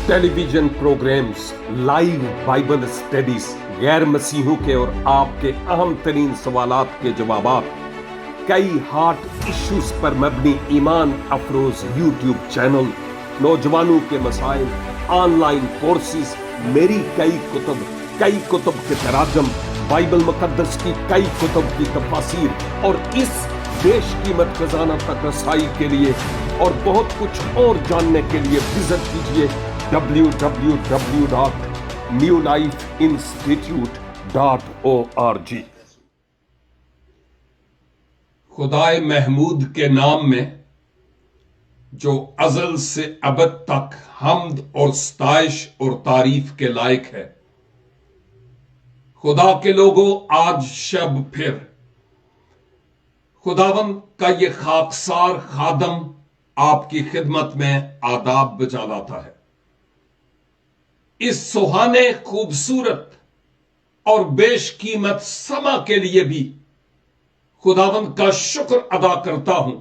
Tele vision programmes, live Bible studies, गैर मसीहों के और आपके अहम तरीन सवालात के जवाबात, कई हार्ट इश्यूज पर मबनी ईमान अफरोज यूट्यूब चैनल, नौजवानों के मसाइल, ऑनलाइन कोर्सेज, मेरी कई कुतुब के तराजम, बाइबल मुकद्दस की कई कुतुब की तफासीर और इस बेशकीमत खजाना तक रसाई के लिए और बहुत कुछ और जानने के लिए विजिट कीजिए www.newlifeinstitute.org। खुदाए महमूद के नाम में जो अज़ल से अबद तक हम्द और सताइश और तारीफ के लायक है। खुदा के लोगों, आज शब फिर खुदावन का ये खाकसार खादम आपकी खिदमत में आदाब बजा लाता है। इस सुहाने खूबसूरत और बेशकीमत समा के लिए भी खुदावन का शुक्र अदा करता हूं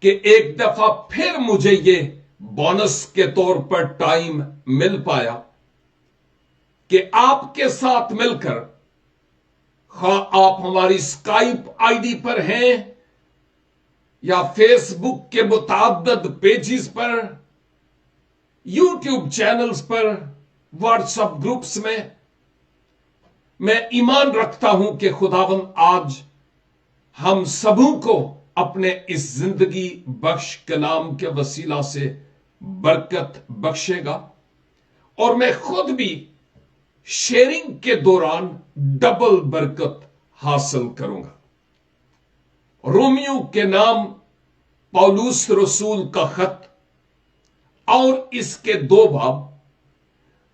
कि एक दफा फिर मुझे ये बोनस के तौर पर टाइम मिल पाया कि आपके साथ मिलकर, खा आप हमारी स्काइप आईडी पर हैं या फेसबुक के मुताद्दद पेजेस पर, यूट्यूब चैनल्स पर, व्हाट्सएप ग्रुप्स में, मैं ईमान रखता हूं कि खुदावन आज हम सबों को अपने इस जिंदगी बख्श कलाम के वसीला से बरकत बख्शेगा और मैं खुद भी शेयरिंग के दौरान डबल बरकत हासिल करूंगा। रोमियो के नाम पौलुस रसूल का खत और इसके 2 बाब,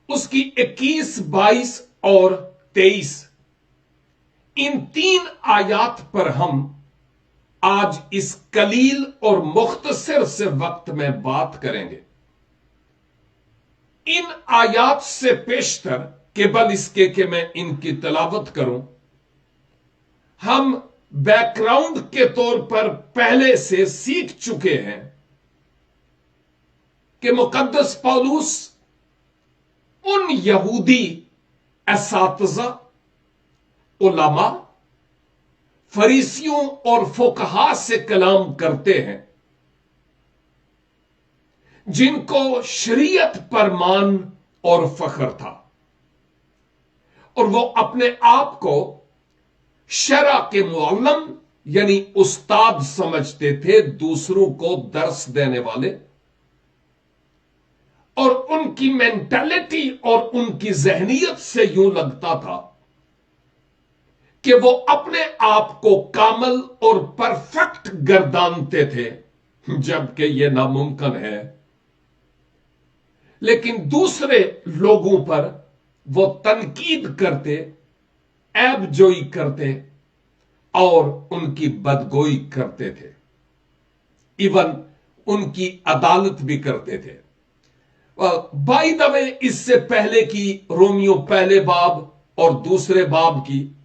उसकी 21, 22 और 23, इन 3 आयात पर हम आज इस कलील और मुख्तसर से वक्त में बात करेंगे। इन आयात से पेशतर केवल इसके कि मैं इनकी तलावत करूं, हम बैकग्राउंड के तौर पर पहले से सीख चुके हैं कि मुकद्दस पौलुस उन यहूदी असातिज़ा, उलमा, फरीसियों और फुकहा से कलाम करते हैं जिनको शरीयत पर मान और फख्र था और वो अपने आप को शरा के मुअल्लम यानी उस्ताद समझते थे, दूसरों को दर्स देने वाले, और उनकी मेंटालिटी और उनकी जहनियत से यूं लगता था कि वो अपने आप को कामल और परफेक्ट गर्दानते थे, जबकि यह नामुमकिन है। लेकिन दूसरे लोगों पर वो तनकीद करते, ऐबजोई करते और उनकी बदगोई करते थे, इवन उनकी अदालत भी करते थे। बाय द वे, इससे पहले की रोमियो पहले बाब और दूसरे बाब की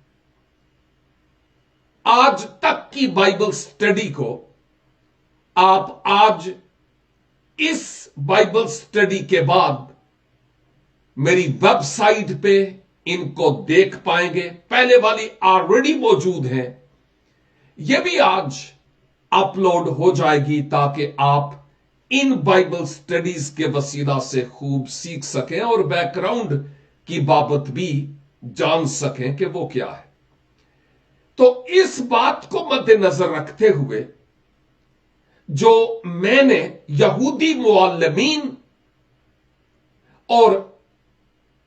आज तक की बाइबल स्टडी को आप आज इस बाइबल स्टडी के बाद मेरी वेबसाइट पे इनको देख पाएंगे। पहले वाली ऑलरेडी मौजूद है, यह भी आज अपलोड हो जाएगी ताकि आप इन बाइबल स्टडीज के वसीला से खूब सीख सकें और बैकग्राउंड की बाबत भी जान सकें कि वो क्या है। तो इस बात को मद्देनजर रखते हुए जो मैंने यहूदी मुअल्लिमीन और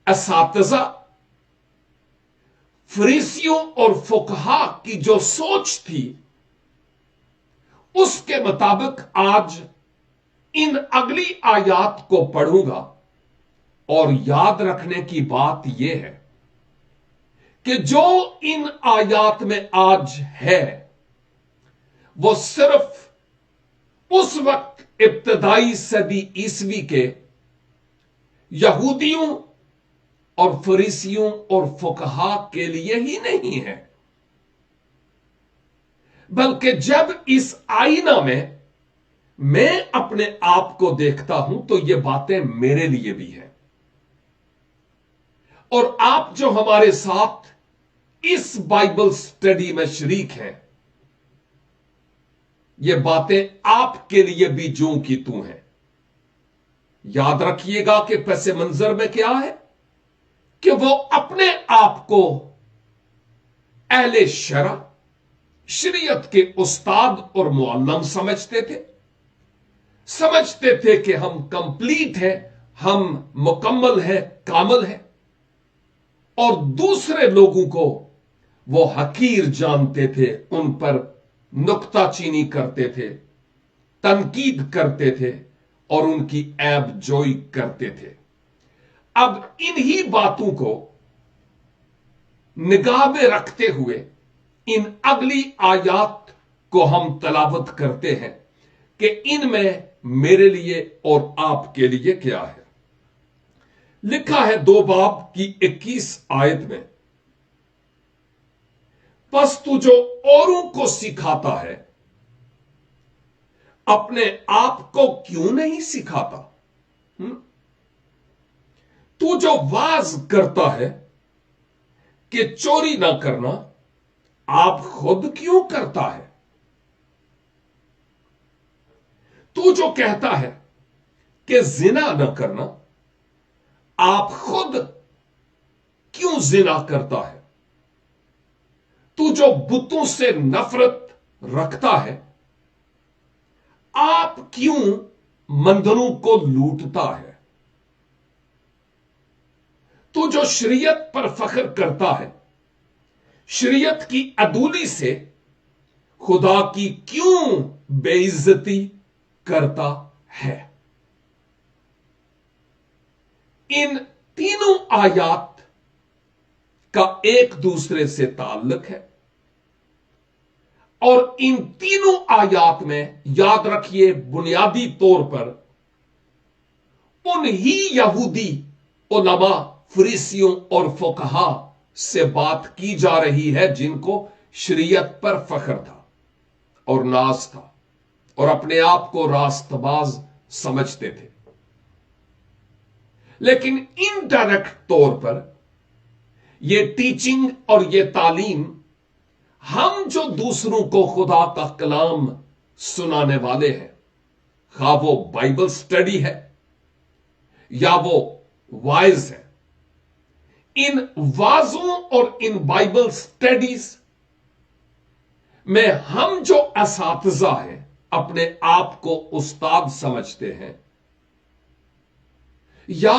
असातिज़ा, फरीसियों और फुकहा की जो सोच थी, उसके मुताबिक आज इन अगली आयात को पढ़ूंगा। और याद रखने की बात यह है कि जो इन आयात में आज है वो सिर्फ उस वक्त इब्तदाई सदी ईसवी के यहूदियों और फरीसियों और फुकहा के लिए ही नहीं है, बल्कि जब इस आईना में मैं अपने आप को देखता हूं तो ये बातें मेरे लिए भी हैं, और आप जो हमारे साथ इस बाइबल स्टडी में शरीक हैं, ये बातें आपके लिए भी जूं की तू हैं। याद रखिएगा कि पस मंजर में क्या है कि वो अपने आप को अहले शरा, शरीयत के उस्ताद और मुअल्लम समझते थे कि हम कंप्लीट हैं, हम मुकम्मल हैं, कामल हैं, और दूसरे लोगों को वो हकीर जानते थे, उन पर नुक्ताचीनी करते थे, तनकीद करते थे और उनकी ऐब जोई करते थे। अब इन्हीं बातों को निगाह में रखते हुए इन अगली आयात को हम तलावत करते हैं कि इनमें मेरे लिए और आपके लिए क्या है। लिखा है 2 बाब की 21 आयत में, बस तू जो औरों को सिखाता है, अपने आप को क्यों नहीं सिखाता? तू जो वाज करता है कि चोरी ना करना, आप खुद क्यों करता है? तू जो कहता है कि जिना न करना, आप खुद क्यों जिना करता है? तू जो बुतों से नफरत रखता है, आप क्यों मंदिरों को लूटता है? तू जो शरीयत पर फख्र करता है, शरीयत की अदूली से खुदा की क्यों बेइज्जती करता है? इन तीनों आयात का एक दूसरे से ताल्लुक है, और इन तीनों आयात में याद रखिए बुनियादी तौर पर उन ही यहूदी उलमा, फरीसियों और फुकहा से बात की जा रही है जिनको शरीयत पर फख्र था और नाज था और अपने आप को रास्तबाज समझते थे। लेकिन इनडायरेक्ट तौर पर यह टीचिंग और यह तालीम हम जो दूसरों को खुदा का कलाम सुनाने वाले हैं, खा वो बाइबल स्टडी है या वो वाइज है, इन वाजों और इन बाइबल स्टडीज में हम जो असातिज़ा हैं, अपने आप को उस्ताद समझते हैं, या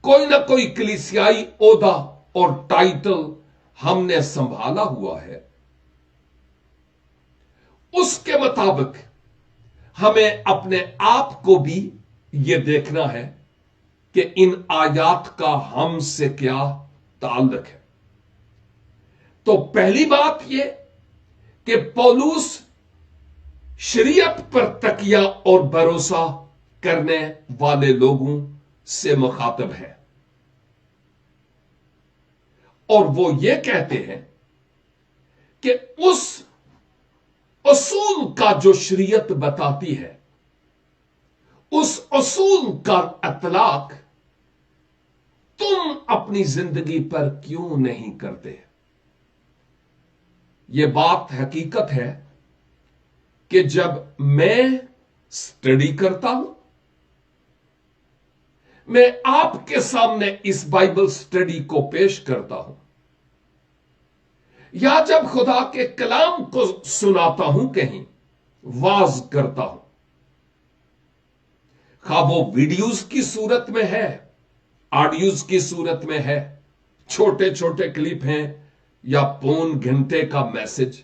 कोई ना कोई कलीसियाई ओहदा और टाइटल हमने संभाला हुआ है, उसके मुताबिक हमें अपने आप को भी यह देखना है कि इन आयात का हमसे क्या ताल्लुक है। तो पहली बात यह कि पौलुस शरीयत पर तकिया और भरोसा करने वाले लोगों से मुखातब है, और वो ये कहते हैं कि उस उसूल का जो शरीयत बताती है, उस उसूल का इतलाक तुम अपनी जिंदगी पर क्यों नहीं करते? यह बात हकीकत है कि जब मैं स्टडी करता हूं, मैं आपके सामने इस बाइबल स्टडी को पेश करता हूं, या जब खुदा के कलाम को सुनाता हूं, कहीं वाज करता हूं, खा वो वीडियोस की सूरत में है, ऑडियोज की सूरत में है, छोटे छोटे क्लिप हैं या पौन घंटे का मैसेज,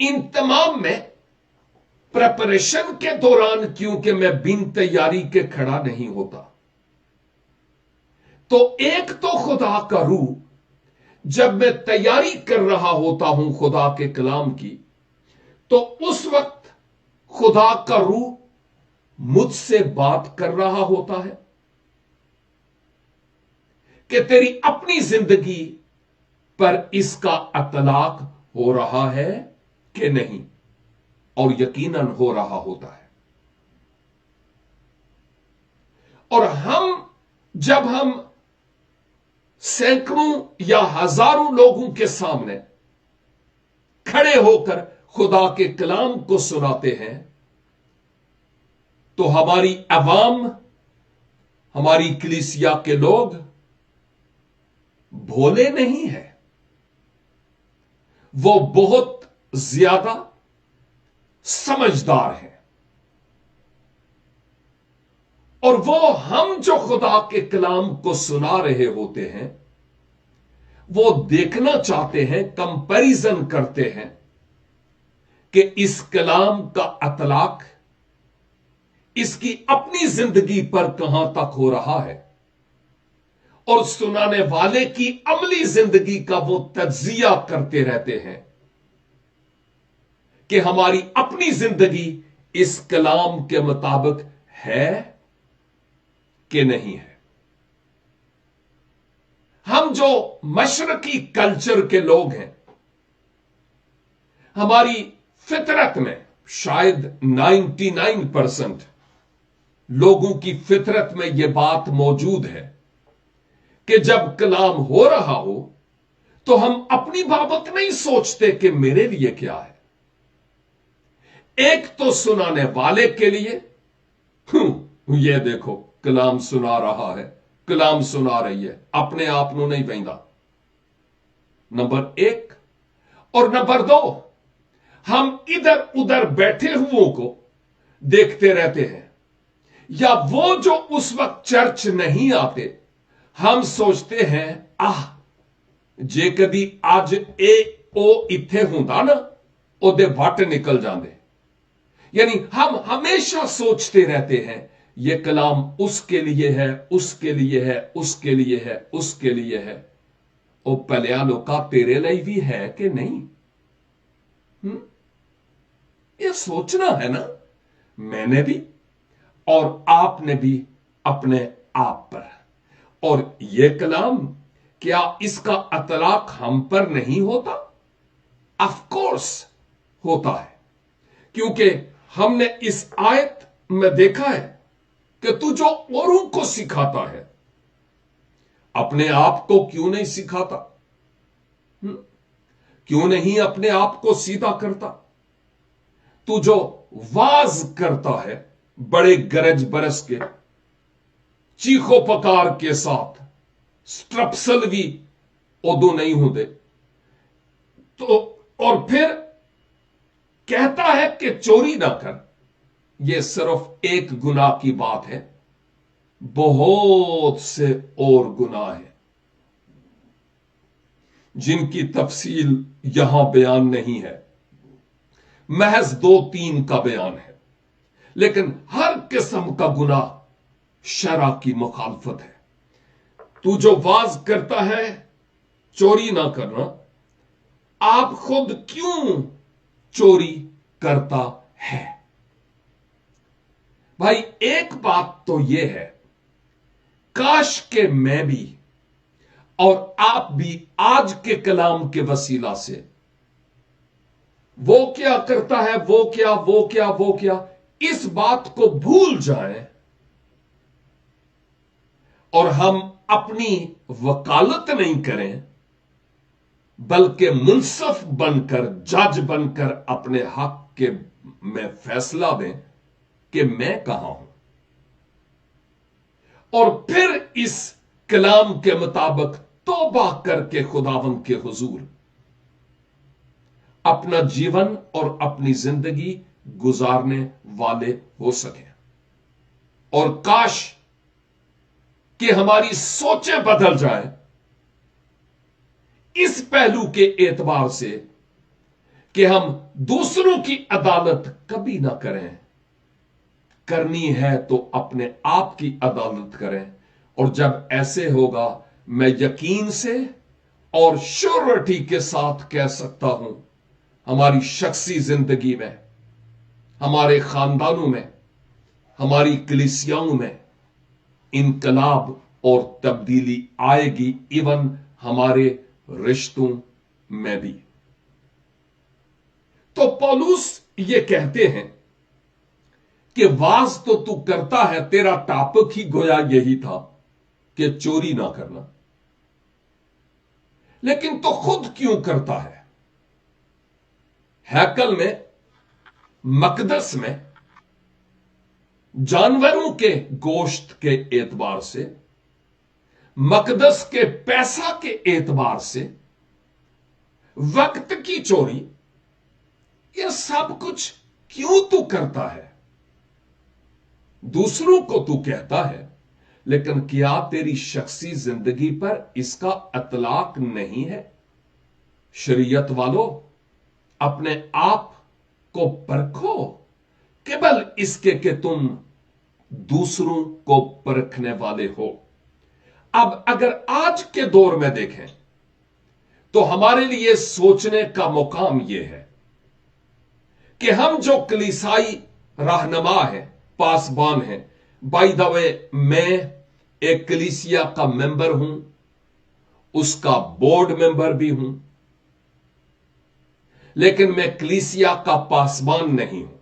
इन तमाम में प्रेपरेशन के दौरान क्योंकि मैं बिन तैयारी के खड़ा नहीं होता, तो एक तो खुदा का रूह जब मैं तैयारी कर रहा होता हूं खुदा के कलाम की, तो उस वक्त खुदा का रूह मुझसे बात कर रहा होता है कि तेरी अपनी जिंदगी पर इसका इतलाक हो रहा है कि नहीं। और यकीनन हो रहा होता है। और जब हम सैकड़ों या हजारों लोगों के सामने खड़े होकर खुदा के कलाम को सुनाते हैं, तो हमारी अवाम, हमारी कलीसिया के लोग भोले नहीं है, वो बहुत ज्यादा समझदार है। और वो हम जो खुदा के कलाम को सुना रहे होते हैं, वो देखना चाहते हैं, कंपैरिजन करते हैं कि इस कलाम का अतलाक इसकी अपनी जिंदगी पर कहां तक हो रहा है, और सुनाने वाले की अमली जिंदगी का वो तज्जिया करते रहते हैं कि हमारी अपनी जिंदगी इस कलाम के मुताबिक है कि नहीं है। हम जो मशरकी कल्चर के लोग हैं, हमारी फितरत में शायद 99% लोगों की फितरत में यह बात मौजूद है कि जब कलाम हो रहा हो तो हम अपनी बाबत नहीं सोचते कि मेरे लिए क्या है। एक तो सुनाने वाले के लिए, ये देखो कलाम सुना रहा है, कलाम सुना रही है, अपने आप ਨੂੰ नहीं पैंदा, नंबर 1। और नंबर 2, हम इधर उधर बैठे हुओं को देखते रहते हैं, या वो जो उस वक्त चर्च नहीं आते, हम सोचते हैं जे कदी आज ओ इत्थे हुंदा ना, ओदे वट निकल जाते। यानी हम हमेशा सोचते रहते हैं ये कलाम उसके लिए है, उसके लिए है, उसके लिए है, उसके लिए है। ओ पलिया लोका तेरे लिए भी है कि नहीं? ये सोचना है ना, मैंने भी और आपने भी अपने आप पर। और ये कलाम, क्या इसका अतलाक हम पर नहीं होता? ऑफ कोर्स होता है, क्योंकि हमने इस आयत में देखा है कि तू जो औरों को सिखाता है, अपने आप को क्यों नहीं सिखाता? क्यों नहीं अपने आप को सीधा करता? तू जो वाज करता है बड़े गरज बरस के, चीखो पकार के साथ, स्ट्रप्सल भी उदो नहीं होते, तो और फिर कहता है कि चोरी ना कर। यह सिर्फ एक गुनाह की बात है, बहुत से और गुनाह हैं जिनकी तफसील यहां बयान नहीं है, महज 2-3 का बयान है। लेकिन हर किस्म का गुनाह शरा की मुखालफत है। तू जो वाज करता है चोरी ना करना, आप खुद क्यों चोरी करता है? भाई एक बात तो यह है, काश के मैं भी और आप भी आज के कलाम के वसीला से वो क्या करता है, वो क्या, इस बात को भूल जाएं और हम अपनी वकालत नहीं करें, बल्कि मुंसफ बनकर, जज बनकर अपने हक के में फैसला दें कि मैं कहां हूं, और फिर इस कलाम के मुताबिक तौबा करके खुदावंद के हुजूर अपना जीवन और अपनी जिंदगी गुजारने वाले हो सके। और काश कि हमारी सोचें बदल जाएं इस पहलू के एतबार से कि हम दूसरों की अदालत कभी ना करें, करनी है तो अपने आप की अदालत करें। और जब ऐसे होगा, मैं यकीन से और श्योरिटी के साथ कह सकता हूं, हमारी शख्सी जिंदगी में, हमारे खानदानों में, हमारी कलीसियाओं में इनकलाब और तब्दीली आएगी, इवन हमारे रिश्तों में भी। तो पौलुस یہ کہتے ہیں کہ واز تو تو کرتا ہے، تیرا ٹاپک ہی گویا یہی تھا کہ چوری نہ کرنا، لیکن تو خود کیوں کرتا ہے؟ ہیکل میں، مقدس میں، جانوروں کے گوشت کے اعتبار سے، مقدس کے پیسہ کے اعتبار سے، وقت کی چوری، یہ سب کچھ کیوں تو کرتا ہے؟ دوسروں کو تو کہتا ہے، لیکن کیا تیری شخصی زندگی پر اس کا اطلاق نہیں ہے؟ شریعت والو، اپنے آپ کو پرکھو، قبل اس کے کہ تم دوسروں کو پرکھنے والے ہو۔ اب اگر آج کے دور میں دیکھیں تو ہمارے لیے سوچنے کا مقام یہ ہے کہ ہم جو کلیسائی رہنما ہیں، پاسبان ہیں، بائی دا وے میں ایک کلیسیا کا ممبر ہوں، اس کا بورڈ ممبر بھی ہوں، لیکن میں کلیسیا کا پاسبان نہیں ہوں۔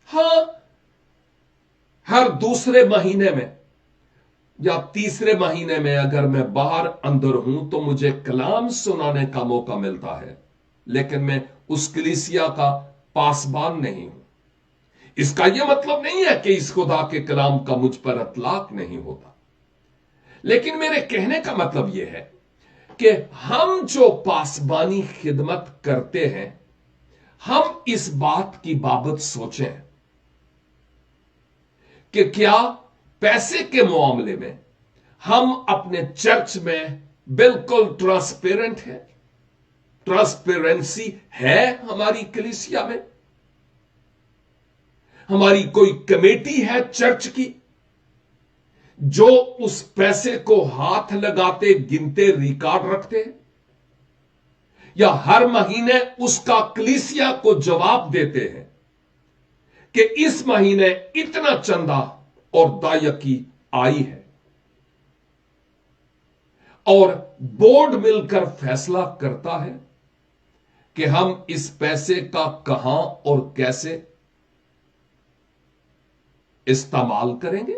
ہاں، ہر دوسرے مہینے میں یا تیسرے مہینے میں اگر میں باہر اندر ہوں تو مجھے کلام سنانے کا موقع ملتا ہے، لیکن میں اس کلیسیا کا پاسبان نہیں ہوں۔ اس کا یہ مطلب نہیں ہے کہ اس خدا کے کلام کا مجھ پر اطلاق نہیں ہوتا، لیکن میرے کہنے کا مطلب یہ ہے کہ ہم جو پاسبانی خدمت کرتے ہیں، ہم اس بات کی بابت سوچیں کہ کیا پیسے کے معاملے میں ہم اپنے چرچ میں بالکل ٹرانسپیرنٹ ہیں؟ ٹرانسپیرنسی ہے ہماری کلیسیا میں؟ ہماری کوئی کمیٹی ہے چرچ کی جو اس پیسے کو ہاتھ لگاتے گنتے ریکارڈ رکھتے ہیں، یا ہر مہینے اس کا کلیسیا کو جواب دیتے ہیں کہ اس مہینے اتنا چندہ اور دائیکی آئی ہے، اور بورڈ مل کر فیصلہ کرتا ہے کہ ہم اس پیسے کا کہاں اور کیسے استعمال کریں گے؟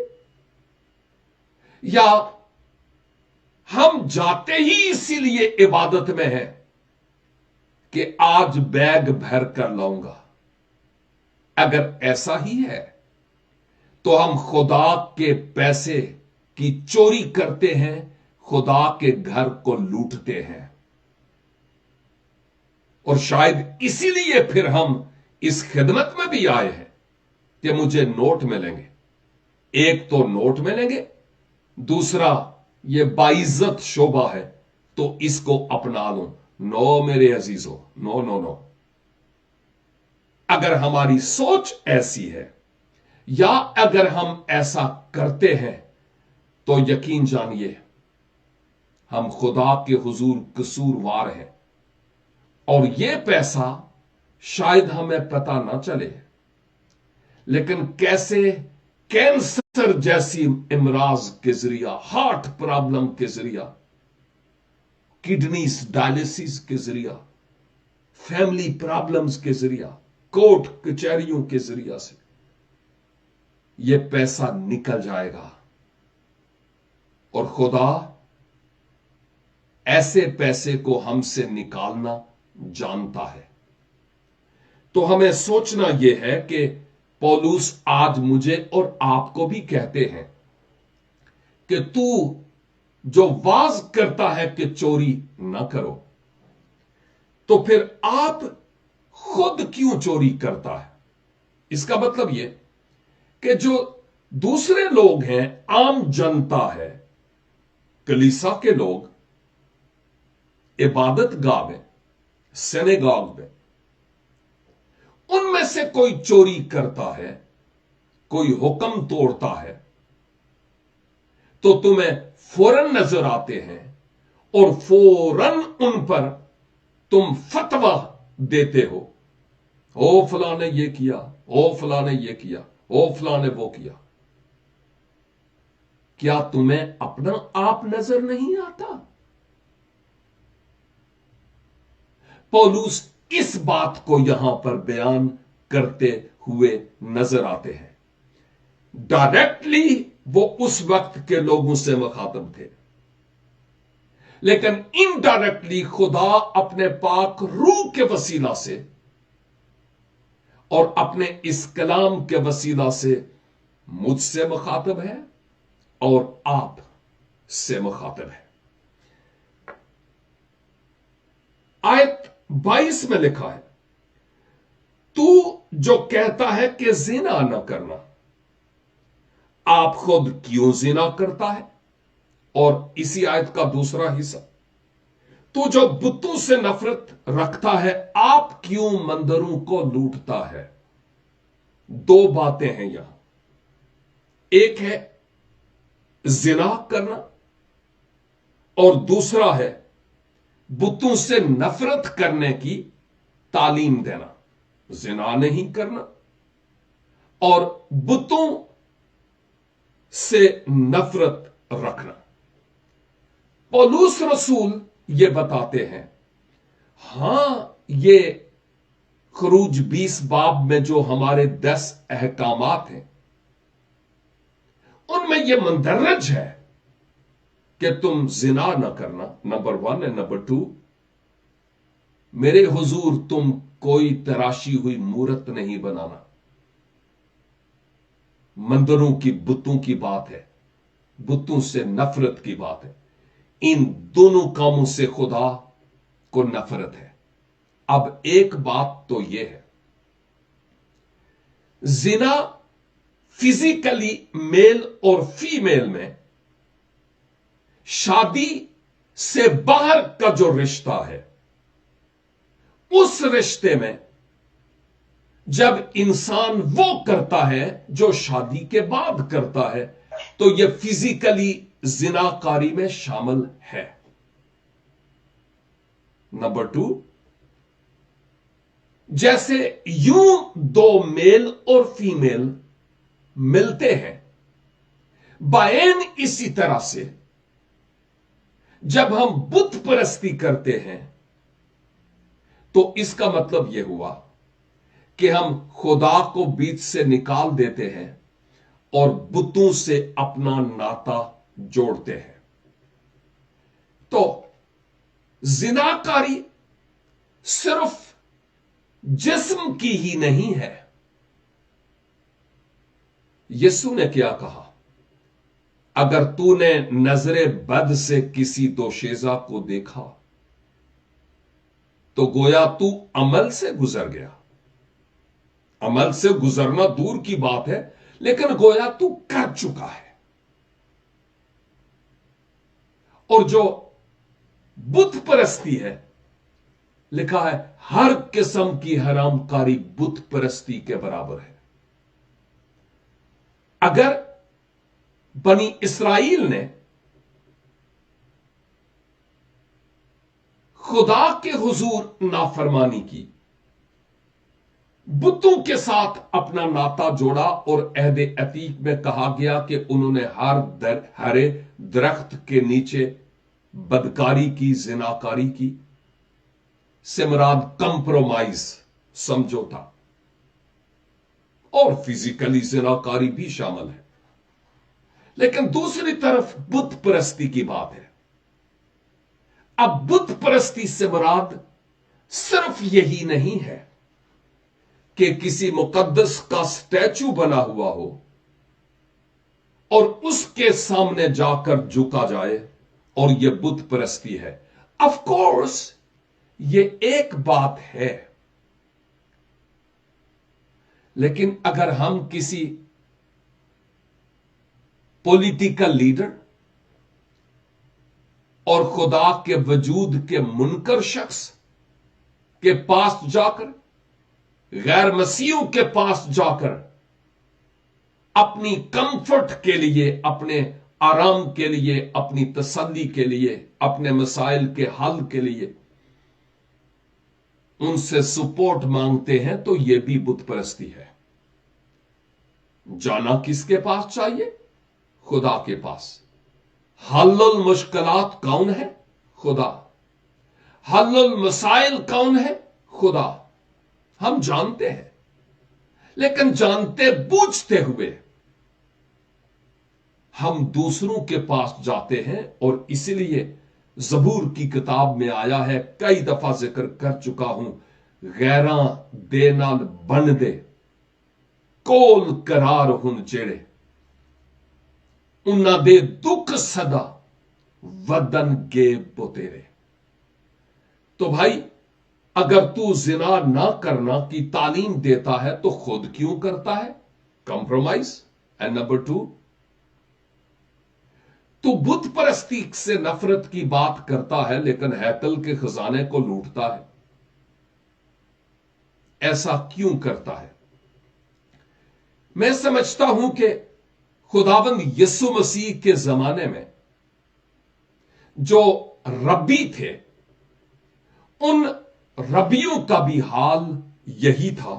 یا ہم جاتے ہی اسی لیے عبادت میں ہیں کہ آج بیگ بھر کر لاؤں گا؟ اگر ایسا ہی ہے تو ہم خدا کے پیسے کی چوری کرتے ہیں، خدا کے گھر کو لوٹتے ہیں، اور شاید اسی لیے پھر ہم اس خدمت میں بھی آئے ہیں کہ مجھے نوٹ ملیں گے۔ ایک تو نوٹ ملیں گے، دوسرا یہ باعزت شعبہ ہے تو اس کو اپنا لوں۔ نو میرے عزیزوں، نو نو نو۔ اگر ہماری سوچ ایسی ہے یا اگر ہم ایسا کرتے ہیں تو یقین جانیے ہم خدا کے حضور قصوروار ہیں، اور یہ پیسہ شاید ہمیں پتہ نہ چلے، لیکن کیسے کینسر جیسی امراض کے ذریعہ، ہارٹ پرابلم کے ذریعہ، کڈنیز ڈائلسس کے ذریعہ، فیملی پرابلمز کے ذریعہ، کورٹ کچہریوں کے ذریعہ سے یہ پیسہ نکل جائے گا، اور خدا ایسے پیسے کو ہم سے نکالنا جانتا ہے۔ تو ہمیں سوچنا یہ ہے کہ پولس آج مجھے اور آپ کو بھی کہتے ہیں کہ تو جو واز کرتا ہے کہ چوری نہ کرو، تو پھر آپ خود کیوں چوری کرتا ہے؟ اس کا مطلب یہ کہ جو دوسرے لوگ ہیں، عام جنتا ہے، کلیسا کے لوگ، عبادت گاہ میں، سینیگاگ میں، ان میں سے کوئی چوری کرتا ہے، کوئی حکم توڑتا ہے، تو تمہیں فوراً نظر آتے ہیں اور فوراً ان پر تم فتویٰ دیتے ہو، او فلاں نے یہ کیا، او فلاں نے یہ کیا، او فلاں نے وہ کیا۔ کیا تمہیں اپنا آپ نظر نہیں آتا؟ پولس اس بات کو یہاں پر بیان کرتے ہوئے نظر آتے ہیں. ڈائریکٹلی وہ اس وقت کے لوگوں سے مخاطب تھے، لیکن انڈائریکٹلی خدا اپنے پاک روح کے وسیلہ سے اور اپنے اس کلام کے وسیلہ سے مجھ سے مخاطب ہے اور آپ سے مخاطب ہے. آیت 22 میں لکھا ہے، تو جو کہتا ہے کہ زنا نہ کرنا، آپ خود کیوں زنا کرتا ہے؟ اور اسی آیت کا دوسرا حصہ، تو جو بتوں سے نفرت رکھتا ہے، آپ کیوں مندروں کو لوٹتا ہے؟ دو باتیں ہیں یہاں، ایک ہے زنا کرنا اور دوسرا ہے بتوں سے نفرت کرنے کی تعلیم دینا. زنا نہیں کرنا اور بتوں سے نفرت رکھنا. پولس رسول یہ بتاتے ہیں، ہاں یہ خروج 20 باب میں جو ہمارے 10 احکامات ہیں ان میں یہ مندرج ہے کہ تم زنا نہ کرنا، نمبر 1 ہے. نمبر 2، میرے حضور تم کوئی تراشی ہوئی مورت نہیں بنانا. مندروں کی بتوں کی بات ہے، بتوں سے نفرت کی بات ہے. ان دونوں کاموں سے خدا کو نفرت ہے. اب ایک بات تو یہ ہے، زنا فزیکلی میل اور فیمیل میں شادی سے باہر کا جو رشتہ ہے، اس رشتے میں جب انسان وہ کرتا ہے جو شادی کے بعد کرتا ہے تو یہ فزیکلی زناکاری میں شامل ہے. نمبر 2، جیسے یوں دو میل اور فیمیل ملتے ہیں، بعین اسی طرح سے جب ہم بت پرستی کرتے ہیں تو اس کا مطلب یہ ہوا کہ ہم خدا کو بیچ سے نکال دیتے ہیں اور بتوں سے اپنا ناتا جوڑتے ہیں. تو زناکاری صرف جسم کی ہی نہیں ہے. یسوع نے کیا کہا؟ اگر تو نے نظر بد سے کسی دوشیزہ کو دیکھا تو گویا تو عمل سے گزر گیا. عمل سے گزرنا دور کی بات ہے، لیکن گویا تو کر چکا ہے. اور جو بت پرستی ہے، لکھا ہے ہر قسم کی حرام کاری بت پرستی کے برابر ہے. اگر بنی اسرائیل نے خدا کے حضور نافرمانی کی، بتوں کے ساتھ اپنا ناتا جوڑا، اور عہد عتیق میں کہا گیا کہ انہوں نے ہر درخت کے نیچے بدکاری کی، زناکاری کی، سے مراد کمپرومائز سمجھوتا، اور فزیکلی زناکاری بھی شامل ہے. لیکن دوسری طرف بت پرستی کی بات ہے. اب بت پرستی سے مراد صرف یہی نہیں ہے کہ کسی مقدس کا سٹیچو بنا ہوا ہو اور اس کے سامنے جا کر جھکا جائے اور یہ بت پرستی ہے. آف کورس یہ ایک بات ہے، لیکن اگر ہم کسی پولیٹیکل لیڈر اور خدا کے وجود کے منکر شخص کے پاس جا کر، غیر مسیحوں کے پاس جا کر اپنی کمفرٹ کے لیے، اپنے آرام کے لیے، اپنی تسلی کے لیے، اپنے مسائل کے حل کے لیے ان سے سپورٹ مانگتے ہیں تو یہ بھی بت پرستی ہے. جانا کس کے پاس چاہیے؟ خدا کے پاس. حل المشکلات کون ہے؟ خدا. حل المسائل کون ہے؟ خدا. ہم جانتے ہیں लेकिन जानते बूझते हुए हम दूसरों के पास जाते हैं, और इसलिए ज़बूर की किताब में आया है, कई दफा जिक्र कर चुका हूं, गैरा दे नाल बन दे कोल करार हुन जेड़े उन्ना दे दुख सदा वदन गे बोतेरे। तो भाई, अगर तू जिना ना करना की तालीम देता है तो खुद क्यों करता है? कॉम्प्रोमाइज। एंड नंबर 2, तू बुत परस्ती से नफरत की बात करता है लेकिन हैकल के खजाने को लूटता है, ऐसा क्यों करता है? मैं समझता हूं कि खुदावंद यीशु मसीह के जमाने में जो रब्बी थे, उन रबियों का भी हाल यही था।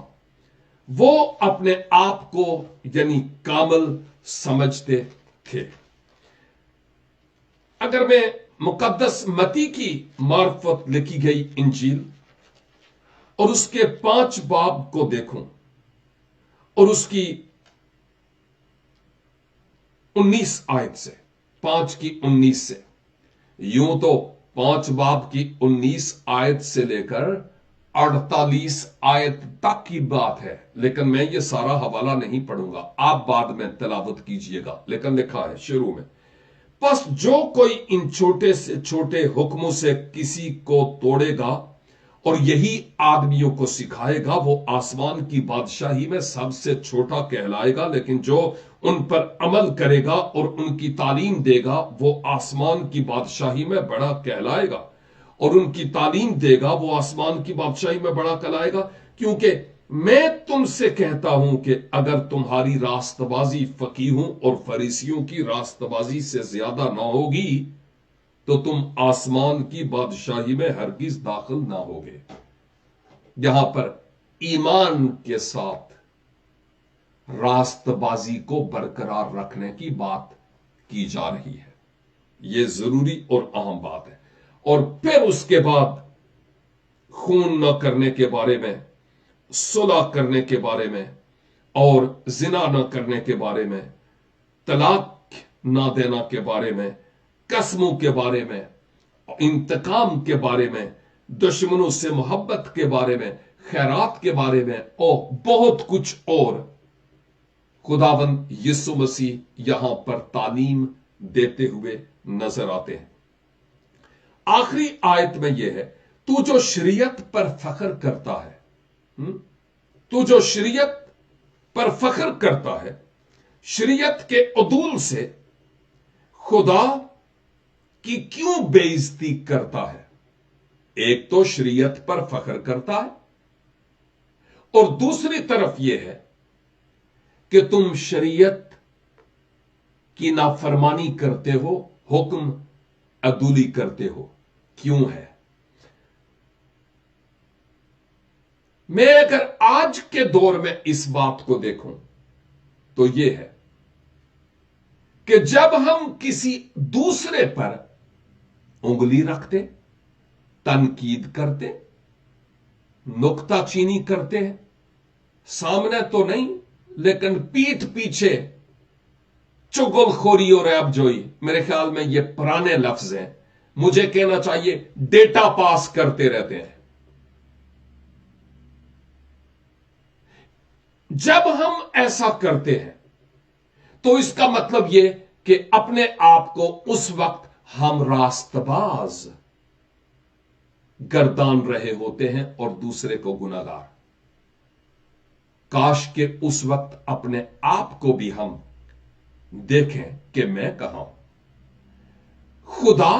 वो अपने आप को यानी कामिल समझते थे। अगर मैं मुकद्दस मती की मार्फत लिखी गई इंजील और उसके 5 बाब को देखूं और उसकी 19 आयत से, 5 की 19 से, यूं तो 5 बाब की 19 आयत से लेकर 48 आयत तक की बात है, लेकिन मैं ये सारा हवाला नहीं पढ़ूंगा, आप बाद में तिलावत कीजिएगा। लेकिन लिखा है शुरू में, बस जो कोई इन छोटे से छोटे हुक्मों से किसी को तोड़ेगा और यही आदमियों को सिखाएगा, वो आसमान की बादशाही में सबसे छोटा कहलाएगा, लेकिन जो उन पर अमल करेगा और उनकी तालीम देगा, वो आसमान की बादशाही में बड़ा कहलाएगा। और उनकी तालीम देगा, वो आसमान की बादशाही में बड़ा कहलाएगा। क्योंकि मैं तुमसे कहता हूं कि अगर तुम्हारी रास्तबाजी फकीहों और फरीसियों की रास्तबाजी से ज्यादा ना होगी तो तुम आसमान की बादशाही में हरगिज दाखिल ना होगे। यहां पर ईमान के साथ रास्तबाजी को बरकरार रखने की बात की जा रही है। यह जरूरी और अहम बात है। और फिर उसके बाद खून न करने के बारे में, सुलह करने के बारे में, और जिना न करने के बारे में, तलाक ना देना के बारे में, कसमों के बारे में, इंतकाम के बारे में, दुश्मनों से मोहब्बत के बारे में, खैरात के बारे में और बहुत कुछ और खुदावंद यीशु मसीह यहां पर तालीम देते हुए नजर आते हैं। आखिरी आयत में यह है, तू जो शरीयत पर फख्र करता है, तू जो शरीयत पर फख्र करता है, शरीयत के उदूल से खुदा की क्यों बेइज्जती करता है? एक तो शरीयत पर फख्र करता है और दूसरी तरफ यह है कि तुम शरीयत की नाफरमानी करते हो, हुक्म अदूली करते हो। क्यों है? मैं अगर आज के दौर में इस बात को देखूं तो यह है कि जब हम किसी दूसरे पर उंगली रखते, तनकीद करते, नुक्ताचीनी करते हैं, सामने तो नहीं लेकिन पीठ पीछे चुगलखोरी और ऐबजोई, मेरे ख्याल में ये पुराने लफ्ज हैं, मुझे कहना चाहिए डेटा पास करते रहते हैं। जब हम ऐसा करते हैं तो इसका मतलब यह कि अपने आप को उस वक्त हम रास्तबाज गर्दान रहे होते हैं और दूसरे को गुनाहगार। काश के उस वक्त अपने आप को भी हम देखें कि मैं कहां हूं। खुदा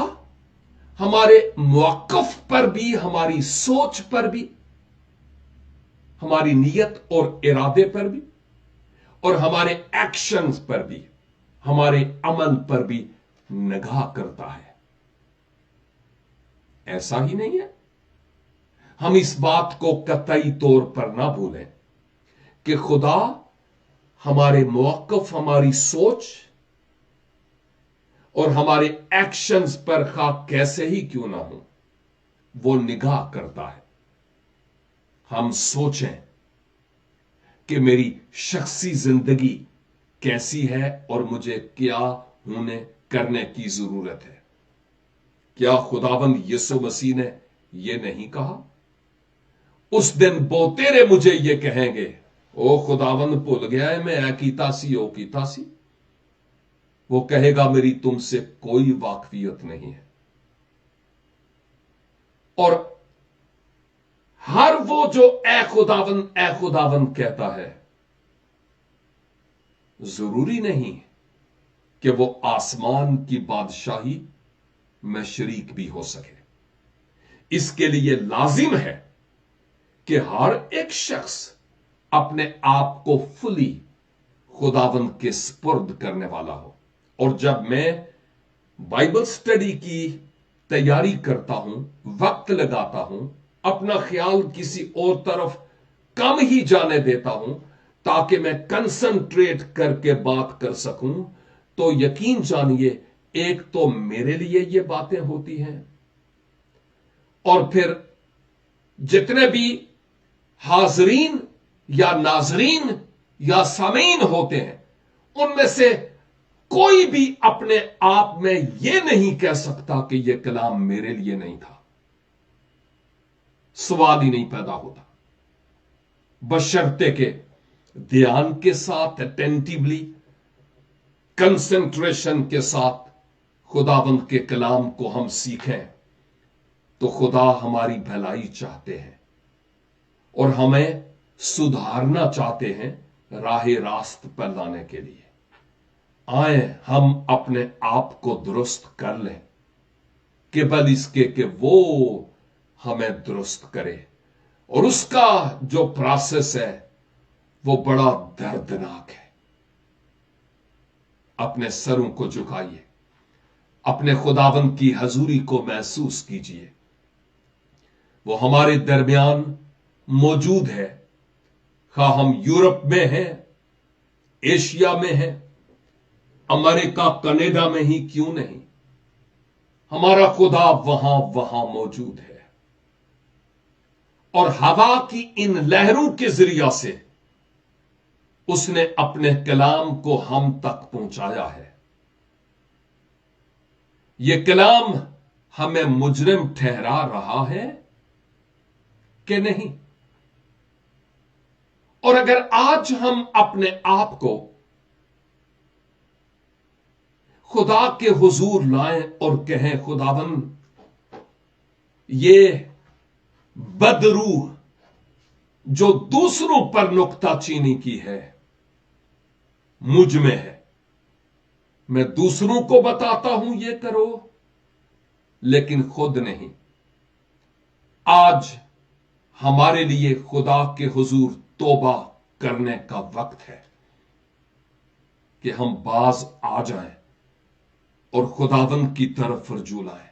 हमारे मौकफ पर भी, हमारी सोच पर भी, हमारी नीयत और इरादे पर भी, और हमारे एक्शंस पर भी, हमारे अमल पर भी निगाह करता है। ऐसा ही नहीं है? हम इस बात को कतई तौर पर ना भूलें कि खुदा हमारे मौकफ, हमारी सोच और हमारे एक्शंस पर खा कैसे ही क्यों ना हो, वो निगाह करता है। हम सोचें کہ میری شخصی زندگی کیسی ہے اور مجھے کیا ہونے کرنے کی ضرورت ہے۔ کیا خداوند یسوع مسیح نے یہ نہیں کہا؟ اس دن بہتیرے مجھے یہ کہیں گے، او خداوند بھول گیا ہے میں اے کیتا سی او کیتا سی۔ وہ کہے گا میری تم سے کوئی واقفیت نہیں ہے۔ اور ہر وہ جو اے خداوند کہتا ہے، ضروری نہیں کہ وہ آسمان کی بادشاہی میں شریک بھی ہو سکے۔ اس کے لیے لازم ہے کہ ہر ایک شخص اپنے آپ کو فلی خداوند کے سپرد کرنے والا ہو۔ اور جب میں بائبل سٹڈی کی تیاری کرتا ہوں، وقت لگاتا ہوں، اپنا خیال کسی اور طرف کم ہی جانے دیتا ہوں تاکہ میں کنسنٹریٹ کر کے بات کر سکوں، تو یقین جانیے ایک تو میرے لیے یہ باتیں ہوتی ہیں، اور پھر جتنے بھی حاضرین یا ناظرین یا سامعین ہوتے ہیں ان میں سے کوئی بھی اپنے آپ میں یہ نہیں کہہ سکتا کہ یہ کلام میرے لیے نہیں تھا۔ سوال ہی نہیں پیدا ہوتا، بشرطے کہ دھیان کے ساتھ، اٹینٹیولی، کنسنٹریشن کے ساتھ خداوند کے کلام کو ہم سیکھیں، تو خدا ہماری بھلائی چاہتے ہیں اور ہمیں سدھارنا چاہتے ہیں راہ راست پر لانے کے لیے۔ آئیں ہم اپنے آپ کو درست کر لیں قبل اس کے کہ وہ ہمیں درست کرے۔ اور اس کا جو پروسیس ہے وہ بڑا دردناک ہے۔ اپنے سروں کو جھکائیے، اپنے خداوند کی حضوری کو محسوس کیجیے۔ وہ ہمارے درمیان موجود ہے، خواہ ہم یورپ میں ہیں، ایشیا میں ہیں، امریکہ کینیڈا میں ہی کیوں نہیں، ہمارا خدا وہاں موجود ہے۔ اور ہوا کی ان لہروں کے ذریعہ سے اس نے اپنے کلام کو ہم تک پہنچایا ہے۔ یہ کلام ہمیں مجرم ٹھہرا رہا ہے کہ نہیں؟ اور اگر آج ہم اپنے آپ کو خدا کے حضور لائیں اور کہیں خداوند یہ بدروح جو دوسروں پر نکتہ چینی کی ہے مجھ میں ہے، میں دوسروں کو بتاتا ہوں یہ کرو لیکن خود نہیں۔ آج ہمارے لیے خدا کے حضور توبہ کرنے کا وقت ہے کہ ہم باز آ جائیں اور خداوند کی طرف رجوع لائیں۔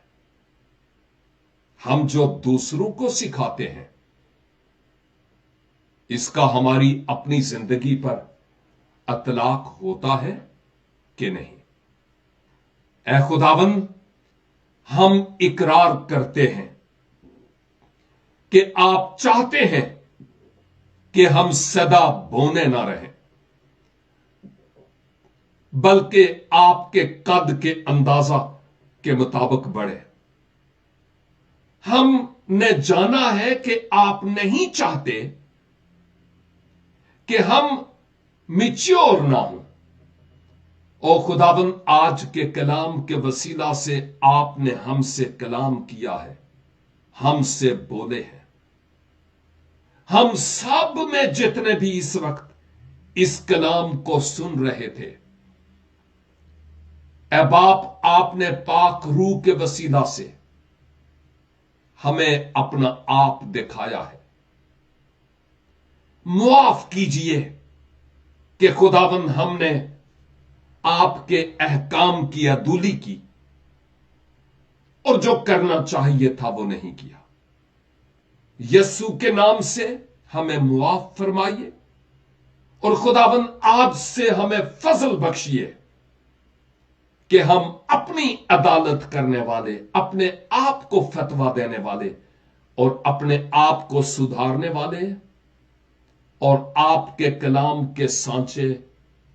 ہم جو دوسروں کو سکھاتے ہیں اس کا ہماری اپنی زندگی پر اطلاق ہوتا ہے کہ نہیں؟ اے خداوند، ہم اقرار کرتے ہیں کہ آپ چاہتے ہیں کہ ہم سدا بونے نہ رہیں بلکہ آپ کے قد کے اندازہ کے مطابق بڑھے۔ ہم نے جانا ہے کہ آپ نہیں چاہتے کہ ہم میچور نہ ہوں۔ او خداوند، آج کے کلام کے وسیلہ سے آپ نے ہم سے کلام کیا ہے، ہم سے بولے ہیں۔ ہم سب میں جتنے بھی اس وقت اس کلام کو سن رہے تھے، اے باپ، آپ نے پاک روح کے وسیلہ سے ہمیں اپنا آپ دکھایا ہے۔ معاف کیجئے کہ خداوند ہم نے آپ کے احکام کی عدولی کی اور جو کرنا چاہیے تھا وہ نہیں کیا۔ یسوع کے نام سے ہمیں معاف فرمائیے، اور خداوند آج سے ہمیں فضل بخشیے کہ ہم اپنی عدالت کرنے والے، اپنے آپ کو فتویٰ دینے والے اور اپنے آپ کو سدھارنے والے और आपके कलाम के सांचे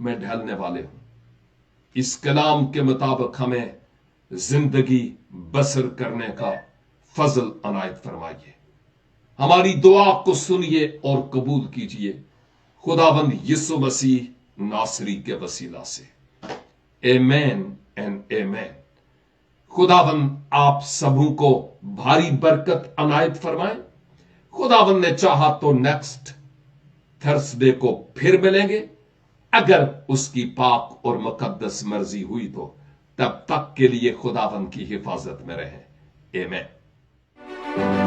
में ढलने वाले हूं। इस कलाम के मुताबिक हमें जिंदगी बसर करने का फजल अनायत फरमाइए। हमारी दुआ को सुनिए और कबूल कीजिए, खुदाबंद यीशु मसीह नासरी के वसीला से। आमीन एंड आमीन। खुदाबंद आप सबों को भारी बरकत अनायत फरमाए। खुदाबंद ने चाहा तो नेक्स्ट थर्सडे को फिर मिलेंगे, अगर उसकी पाक और मुकद्दस मर्जी हुई तो। तब तक के लिए खुदाबंद की हिफाजत में रहें। आमीन।